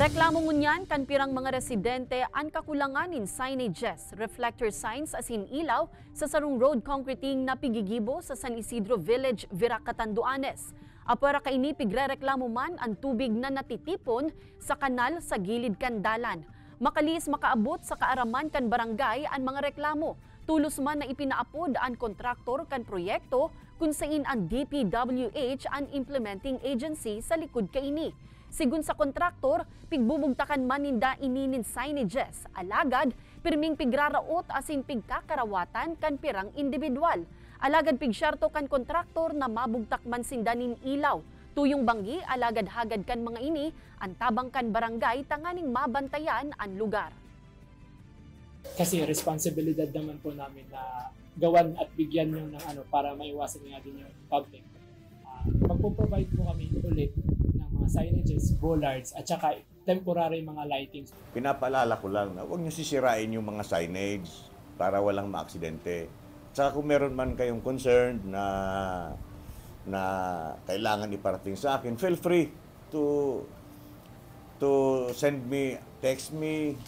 Reklamo ngunyan kan pirang mga residente ang kakulanganin signages, reflector signs asin ilaw sa sarong road concreting na pigigibo sa San Isidro Village, Viracatanduanes. Apara kaini pigrereklamo man ang tubig na natitipon sa kanal sa gilid kan dalan. Makalis makaabot sa kaaraman kan barangay ang mga reklamo. Tulos man na ipinaapod ang kontraktor kan proyekto kung saan ang DPWH ang implementing agency sa likod kaini. Sigun sa kontraktor, pigbubugtakan man ninda ininin signages, alagad pirming pigraraot asin pigkakarawatan kan pirang individual. Alagad pigsyarto kan kontraktor na mabugtak man sindanin ilaw. Tuyong banggi alagad hagad kan mga ini ang tabang kan barangay tanganing mabantayan ang lugar. Kasi responsibilidad naman po namin na gawan at bigyan nyo ng para maiwasan nga din yung public. Magpo-provide po kami ulit ng mga signages, bollards, at saka temporary mga lightings. Pinapaalala ko lang na huwag nyo sisirain yung mga signage para walang maaksidente. At saka kung meron man kayong concerned na kailangan iparating sa akin, feel free to send me, text me,